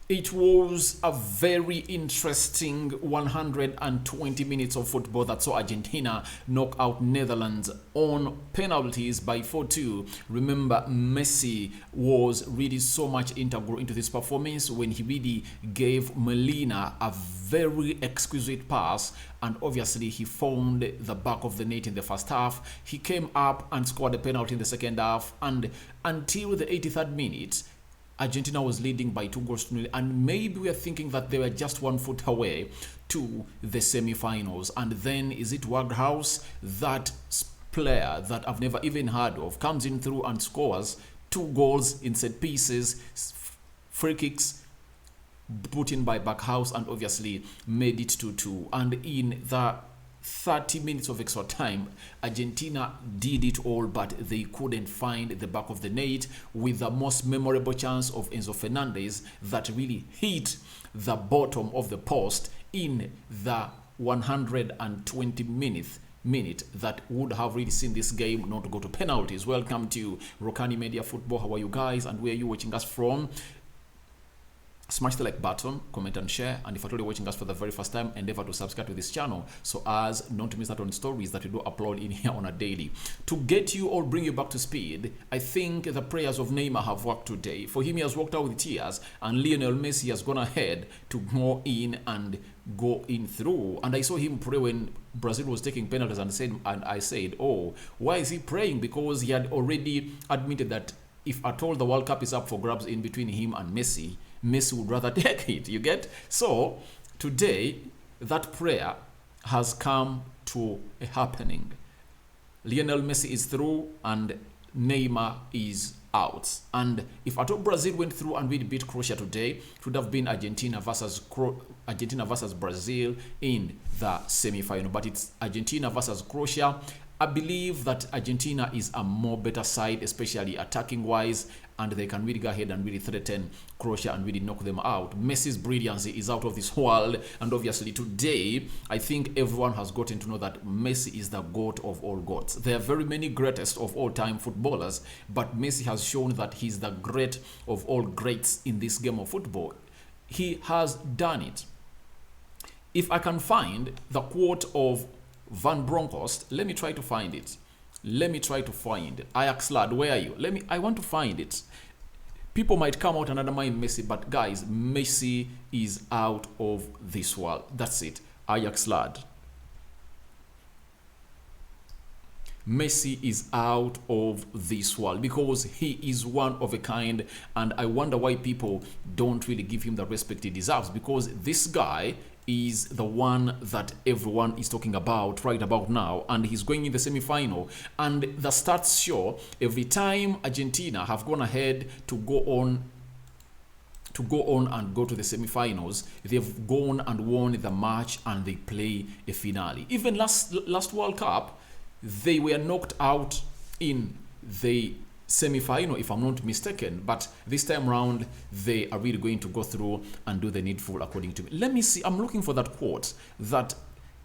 It was a very interesting 120 minutes of football that saw Argentina knock out Netherlands on penalties by 4-2. Remember, Messi was really so much integral into this performance when he really gave Molina a very exquisite pass, and obviously he found the back of the net in the first half. He came up and scored a penalty in the second half, and until the 83rd minute, Argentina was leading by 2 goals to 0, and maybe we are thinking that they were just 1 foot away to the semi-finals. And then is it Waghouse, that player that I've never even heard of, comes in through and scores 2 goals in set pieces, free kicks put in by Backhouse, and obviously made it 2-2. And in the 30 minutes of extra time, Argentina did it all, but they couldn't find the back of the net, with the most memorable chance of Enzo Fernandez that really hit the bottom of the post in the 120th minute that would have really seen this game not go to penalties. Welcome to Rokani Media Football. How are you guys, and where are you watching us from? Smash the like button, comment and share, and if you're watching us for the very first time, endeavor to subscribe to this channel so as not to miss out on stories that we do upload in here on a daily. To get you or bring you back to speed, I think the prayers of Neymar have worked today. For him, he has walked out with tears, and Lionel Messi has gone ahead to go in and go in through. And I saw him pray when Brazil was taking penalties, and I said, oh, why is he praying? Because he had already admitted that if at all the World Cup is up for grabs in between him and Messi, Messi would rather take it, you get? So today, that prayer has come to a happening. Lionel Messi is through and Neymar is out. And if at all Brazil went through and we beat Croatia today, it would have been Argentina versus Brazil in the semi-final. But it's Argentina versus Croatia. I believe that Argentina is a more better side, especially attacking wise, and they can really go ahead and really threaten Croatia and really knock them out. Messi's brilliance is out of this world, and obviously today I think everyone has gotten to know that Messi is the GOAT of all GOATs. There are very many greatest of all time footballers, but Messi has shown that he's the great of all greats in this game of football. He has done it. If I can find the quote of Van Bronckhorst, let me try to find it. Ajax lad, where are you? I want to find it. People might come out and undermine Messi, but guys, Messi is out of this world. That's it. Ajax lad. Messi is out of this world because he is one of a kind, and I wonder why people don't really give him the respect he deserves, because this guy is the one that everyone is talking about right about now, and he's going in the semi-final. And the stats show every time Argentina have gone ahead to go on and go to the semi-finals, they've gone and won the match and they play a finale. Even last World Cup, they were knocked out in the semi-final, if I'm not mistaken, but this time round they are really going to go through and do the needful, according to me. Let me see, I'm looking for that quote that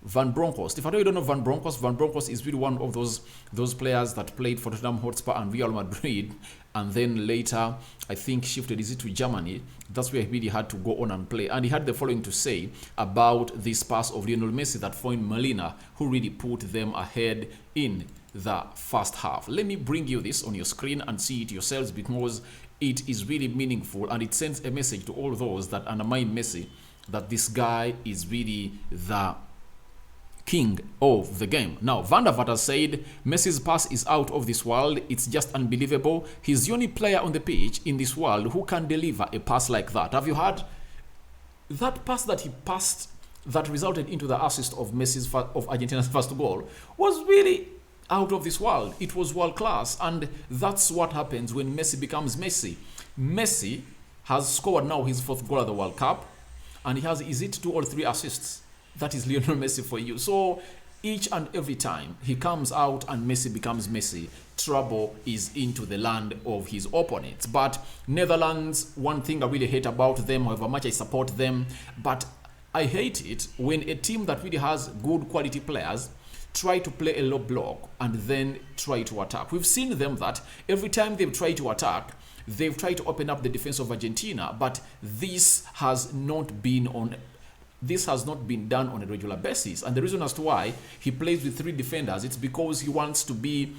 Van Bronckhorst. If you don't know Van Bronckhorst is really one of those players that played for Tottenham Hotspur and Real Madrid, and then later I think shifted to Germany. That's where he really had to go on and play, and he had the following to say about this pass of Lionel Messi that found Molina, who really put them ahead in the first half. Let me bring you this on your screen and see it yourselves, because it is really meaningful and it sends a message to all those that undermine Messi that this guy is really the king of the game. Now, Van der Vaart has said Messi's pass is out of this world. It's just unbelievable. He's the only player on the pitch in this world who can deliver a pass like that. Have you heard that pass that he passed that resulted into the assist of Argentina's first goal? Was really out of this world. It was world class, and that's what happens when Messi becomes Messi. Messi has scored now his 4th goal at the World Cup, and he has, is it 2 or 3 assists? That is Lionel Messi for you. So each and every time he comes out and Messi becomes Messi, trouble is into the land of his opponents. But Netherlands, one thing I really hate about them, however much I support them, but I hate it when a team that really has good quality players try to play a low block and then try to attack. We've seen them that every time they try to attack, they've tried to open up the defense of Argentina, but this has not been done on a regular basis. And the reason as to why he plays with 3 defenders, it's because he wants to be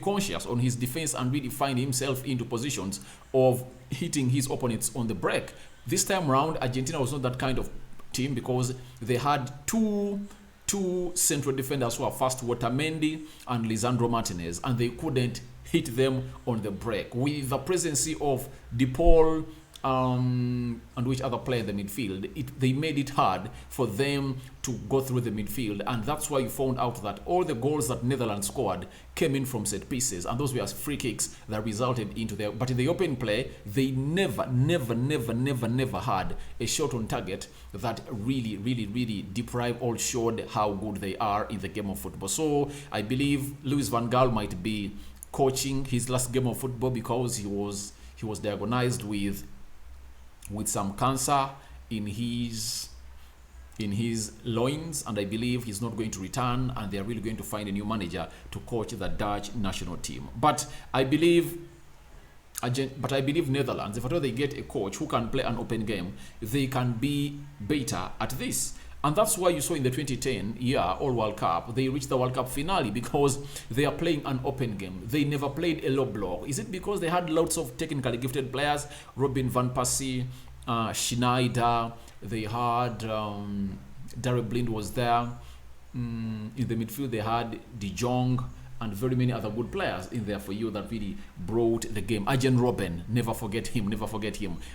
conscious on his defense and really find himself into positions of hitting his opponents on the break. This time around, Argentina was not that kind of team because they had two central defenders who are fast, Otamendi and Lisandro Martinez, and they couldn't hit them on the break. With the presence of DePaul and which other player in the midfield, they made it hard for them to go through the midfield, and that's why you found out that all the goals that Netherlands scored came in from set pieces, and those were free kicks that resulted into their. But in the open play, they never had a shot on target that really deprived or showed how good they are in the game of football. So I believe Louis van Gaal might be coaching his last game of football because he was diagnosed with some cancer in his loins, and I believe he's not going to return, and they're really going to find a new manager to coach the Dutch national team. But I believe Netherlands, if at all they get a coach who can play an open game, they can be better at this. And that's why you saw in the 2010 All World Cup, they reached the World Cup finale because they are playing an open game. They never played a low block. Is it because they had lots of technically gifted players? Robin van Persie, Schneider, they had Darrell Blind was there. In the midfield, they had De Jong and very many other good players in there for you that really brought the game. Arjen Robben, never forget him.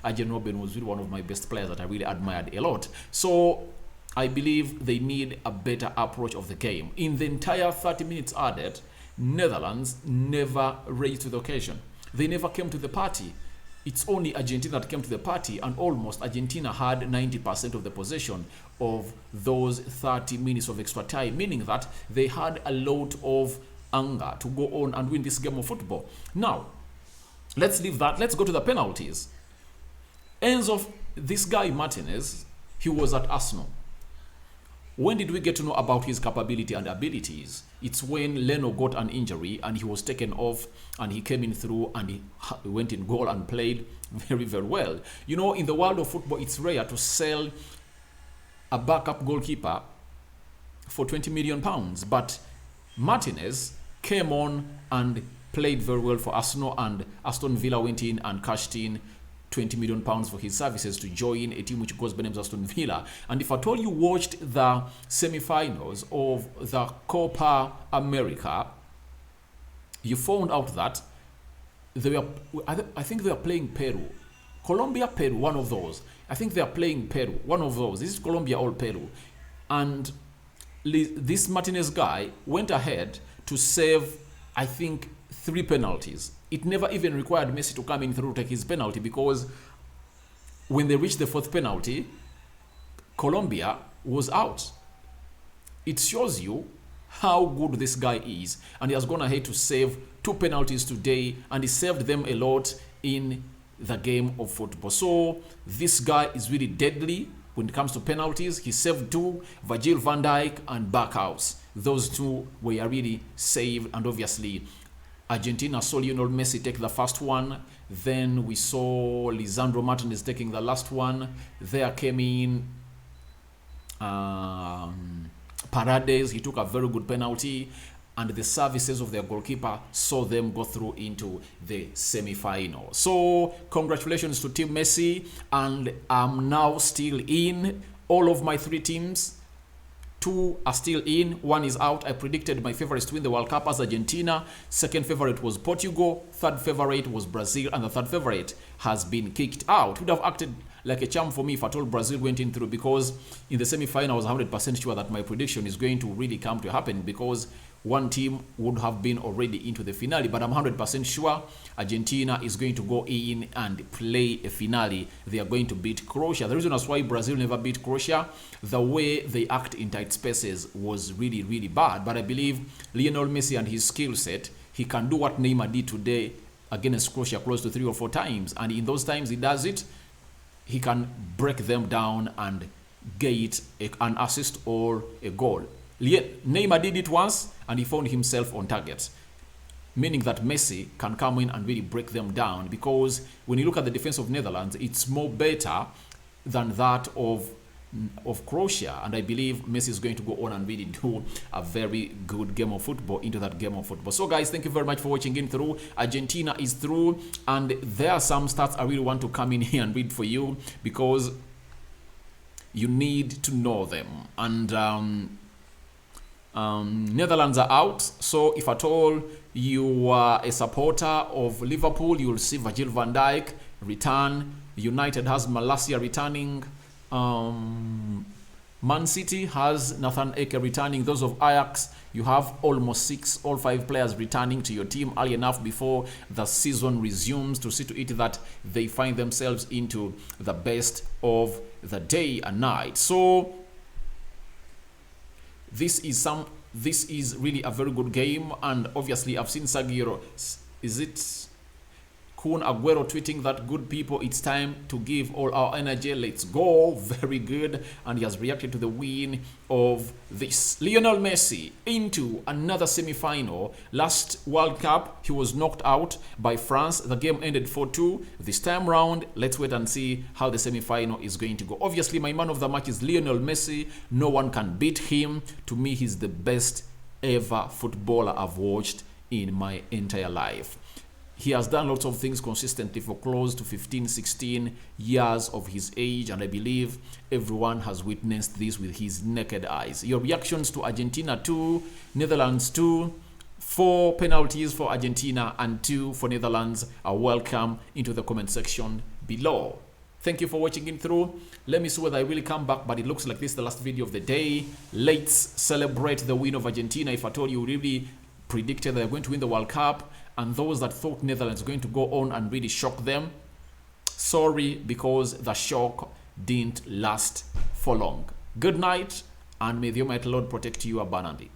Arjen Robben was really one of my best players that I really admired a lot. So I believe they need a better approach of the game. In the entire 30 minutes added, Netherlands never raised to the occasion. They never came to the party. It's only Argentina that came to the party, and almost Argentina had 90% of the possession of those 30 minutes of extra time, meaning that they had a lot of anger to go on and win this game of football. Now, let's leave that. Let's go to the penalties. Ends of this guy Martinez, he was at Arsenal. When did we get to know about his capability and abilities? It's when Leno got an injury and he was taken off, and he came in through and he went in goal and played very well. You know, in the world of football, it's rare to sell a backup goalkeeper for £20 million, but Martinez came on and played very well for Arsenal, and Aston Villa went in and cashed in £20 million for his services to join a team which goes by the name of Aston Villa. And if at all you watched the semi-finals of the Copa America, you found out that I think they were playing Peru. Colombia, Peru, one of those. I think they are playing Peru, one of those. This is Colombia or Peru. And this Martinez guy went ahead to save, I think, 3 penalties. It never even required Messi to come in through to take his penalty, because when they reached the 4th penalty, Colombia was out. It shows you how good this guy is, and he has gone ahead to save 2 penalties today, and he saved them a lot in the game of football. So this guy is really deadly when it comes to penalties. He saved 2, Virgil van Dijk and Backhouse. Those 2 were really saved, and obviously Argentina saw Lionel Messi take the first one. Then we saw Lisandro Martinez taking the last one. There came in Paredes. He took a very good penalty. And the services of their goalkeeper saw them go through into the semi-final. So congratulations to Team Messi. And I'm now still in. All of my 3 teams, 2 are still in, 1 is out. I predicted my favorites to win the World Cup as Argentina. Second favorite was Portugal. Third favorite was Brazil. And the third favorite has been kicked out. It would have acted like a charm for me if at all Brazil went in through, because in the semi-final I was 100% sure that my prediction is going to really come to happen, because one team would have been already into the finale. But I'm 100% sure Argentina is going to go in and play a finale. They are going to beat Croatia. The reason that's why Brazil never beat Croatia, the way they act in tight spaces was really bad. But I believe Lionel Messi and his skill set, he can do what Neymar did today against Croatia close to 3 or 4 times. And in those times he does it, he can break them down and get an assist or a goal. Neymar did it once and he found himself on target. meaning that Messi can come in and really break them down, because when you look at the defense of Netherlands, it's more better than that of Croatia, and I believe Messi is going to go on and really do a very good game of football into that game of football. So guys, thank you very much for watching in through. Argentina is through, and there are some stats I really want to come in here and read for you, because you need to know them. And Netherlands are out, so if at all you are a supporter of Liverpool, you will see Virgil van Dijk return. United has Malacia returning. Man City has Nathan Ake returning. Those of Ajax, you have almost all 5 players returning to your team early enough before the season resumes, to see to it that they find themselves into the best of the day and night. So this is really a very good game, and obviously I've seen Sergio, is it Kun Aguero, tweeting that, good people, it's time to give all our energy, let's go. Very good. And he has reacted to the win of this. Lionel Messi into another semi-final. Last World Cup, he was knocked out by France. The game ended 4-2. This time round, let's wait and see how the semi-final is going to go. Obviously, my man of the match is Lionel Messi. No one can beat him. To me, he's the best ever footballer I've watched in my entire life. He has done lots of things consistently for close to 15, 16 years of his age, and I believe everyone has witnessed this with his naked eyes. Your reactions to Argentina 2, Netherlands 2, 4 penalties for Argentina and 2 for Netherlands are welcome into the comment section below. Thank you for watching in through. Let me see whether I really come back, but it looks like this is the last video of the day. Let's celebrate the win of Argentina. If I told you really predicted they're going to win the World Cup, and those that thought Netherlands were going to go on and really shock them, sorry, because the shock didn't last for long. Good night, and may the Almighty Lord protect you abundantly.